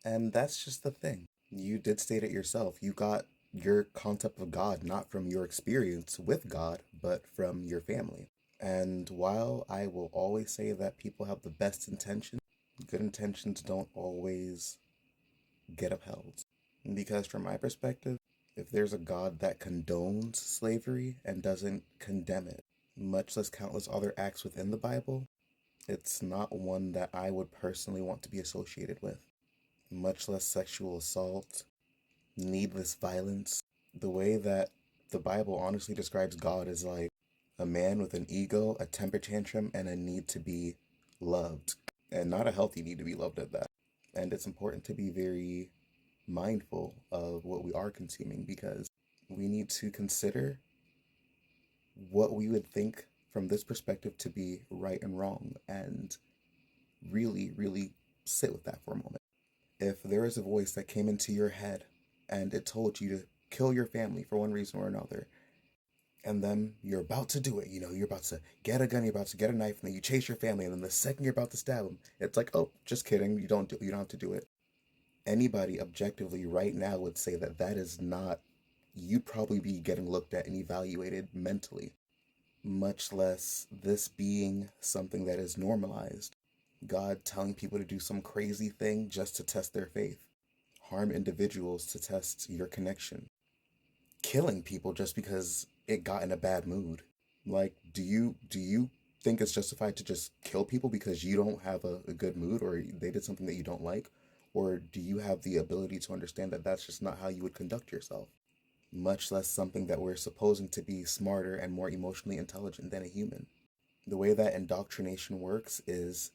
And that's just the thing. You did state it yourself. You got your concept of God not from your experience with God, but from your family. And while I will always say that people have the best intentions, good intentions don't always get upheld. Because from my perspective, if there's a God that condones slavery and doesn't condemn it, much less countless other acts within the Bible, it's not one that I would personally want to be associated with. Much less sexual assault, needless violence. The way that the Bible honestly describes God is like a man with an ego, a temper tantrum, and a need to be loved. And not a healthy need to be loved at that. And it's important to be very mindful of what we are consuming because we need to consider what we would think from this perspective to be right and wrong and really, really sit with that for a moment. If there is a voice that came into your head and it told you to kill your family for one reason or another, and then you're about to do it, you're about to get a gun, you're about to get a knife, and then you chase your family, and then the second you're about to stab them, it's like, oh, just kidding, you don't have to do it. Anybody objectively right now would say that that is not, you'd probably be getting looked at and evaluated mentally, much less this being something that is normalized. God telling people to do some crazy thing just to test their faith, harm individuals to test your connection, killing people just because it got in a bad mood. Like, do you think it's justified to just kill people because you don't have a good mood or they did something that you don't like? Or do you have the ability to understand that that's just not how you would conduct yourself? Much less something that we're supposing to be smarter and more emotionally intelligent than a human. The way that indoctrination works is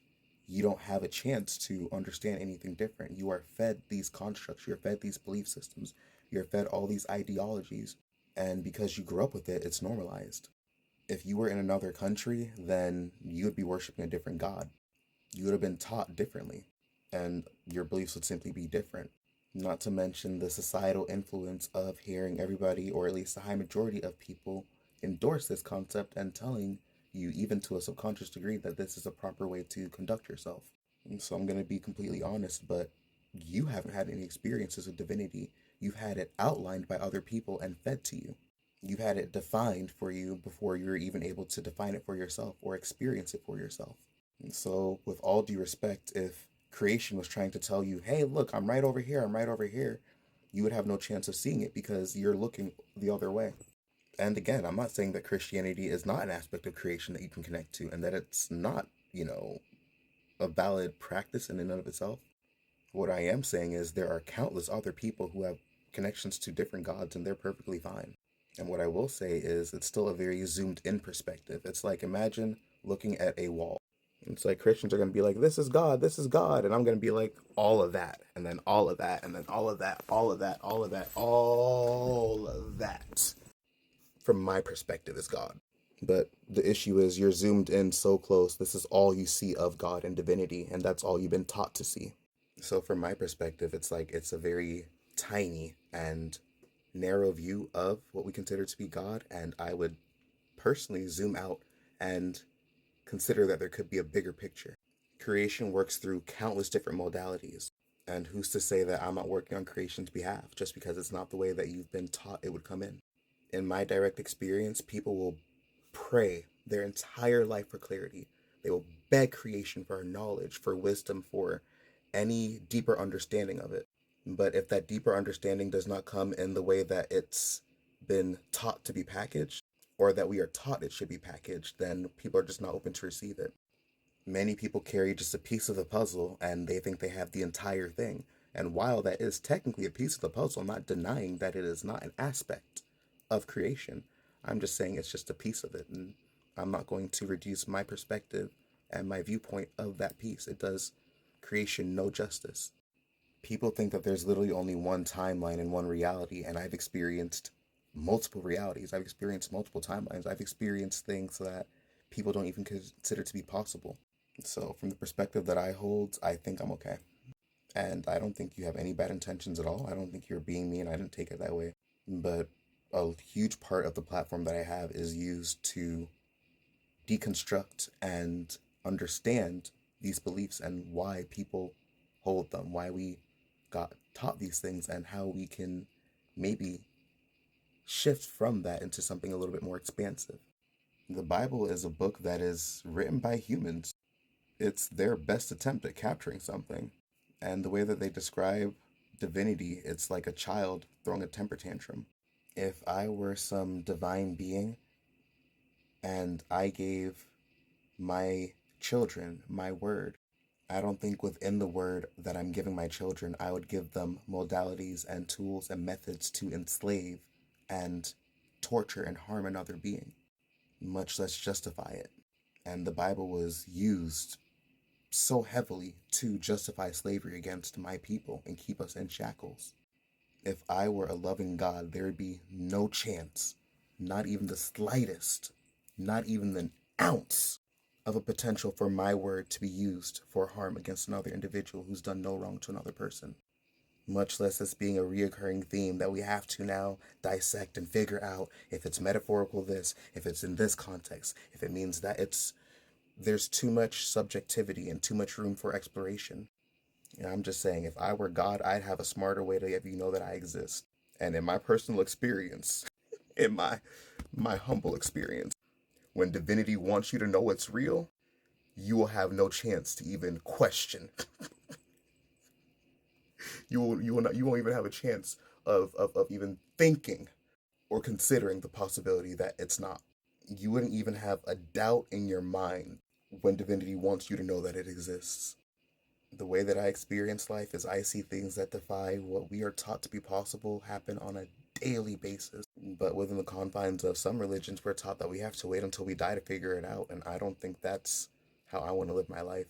you don't have a chance to understand anything different. You are fed these constructs, you're fed these belief systems, you're fed all these ideologies, and because you grew up with it, it's normalized. If you were in another country, then you would be worshiping a different god. You would have been taught differently, and your beliefs would simply be different. Not to mention the societal influence of hearing everybody, or at least a high majority of people, endorse this concept and telling you, even to a subconscious degree, that this is a proper way to conduct yourself. And so I'm going to be completely honest, but you haven't had any experiences with divinity. You've had it outlined by other people and fed to you. You've had it defined for you before you were even able to define it for yourself or experience it for yourself. And so, with all due respect, if creation was trying to tell you, hey, look, I'm right over here, I'm right over here, you would have no chance of seeing it because you're looking the other way. And again, I'm not saying that Christianity is not an aspect of creation that you can connect to and that it's not, a valid practice in and of itself. What I am saying is there are countless other people who have connections to different gods and they're perfectly fine. And what I will say is it's still a very zoomed in perspective. It's like imagine looking at a wall. It's like Christians are going to be like, this is God, this is God. And I'm going to be like, all of that, and then all of that, and then all of that, all of that, all of that, all of that, from my perspective, is God. But the issue is you're zoomed in so close, this is all you see of God and divinity, and that's all you've been taught to see. So, from my perspective, it's like it's a very tiny and narrow view of what we consider to be God, and I would personally zoom out and consider that there could be a bigger picture. Creation works through countless different modalities, and who's to say that I'm not working on creation's behalf just because it's not the way that you've been taught it would come in? In my direct experience, people will pray their entire life for clarity. They will beg creation for knowledge, for wisdom, for any deeper understanding of it. But if that deeper understanding does not come in the way that it's been taught to be packaged, or that we are taught it should be packaged, then people are just not open to receive it. Many people carry just a piece of the puzzle and they think they have the entire thing. And while that is technically a piece of the puzzle, I'm not denying that it is not an aspect of creation. I'm just saying it's just a piece of it. And I'm not going to reduce my perspective and my viewpoint of that piece. It does creation no justice. People think that there's literally only one timeline and one reality, and I've experienced multiple realities. I've experienced multiple timelines. I've experienced things that people don't even consider to be possible. So, from the perspective that I hold, I think I'm okay. And I don't think you have any bad intentions at all. I don't think you're being mean. I didn't take it that way. But a huge part of the platform that I have is used to deconstruct and understand these beliefs and why people hold them, why we got taught these things and how we can maybe shift from that into something a little bit more expansive. The Bible is a book that is written by humans. It's their best attempt at capturing something. And the way that they describe divinity, it's like a child throwing a temper tantrum. If I were some divine being and I gave my children my word, I don't think within the word that I'm giving my children, I would give them modalities and tools and methods to enslave and torture and harm another being, much less justify it. And the Bible was used so heavily to justify slavery against my people and keep us in shackles. If I were a loving God, there would be no chance, not even the slightest, not even an ounce of a potential for my word to be used for harm against another individual who's done no wrong to another person. Much less this being a reoccurring theme that we have to now dissect and figure out if it's metaphorical this, if it's in this context, if it means that it's there's too much subjectivity and too much room for exploration. And I'm just saying, if I were God, I'd have a smarter way to let you know that I exist. And in my personal experience, in my humble experience, when divinity wants you to know it's real, you will have no chance to even question. You won't even have a chance of even thinking or considering the possibility that it's not. You wouldn't even have a doubt in your mind when divinity wants you to know that it exists. The way that I experience life is I see things that defy what we are taught to be possible happen on a daily basis. But within the confines of some religions, we're taught that we have to wait until we die to figure it out. And I don't think that's how I want to live my life.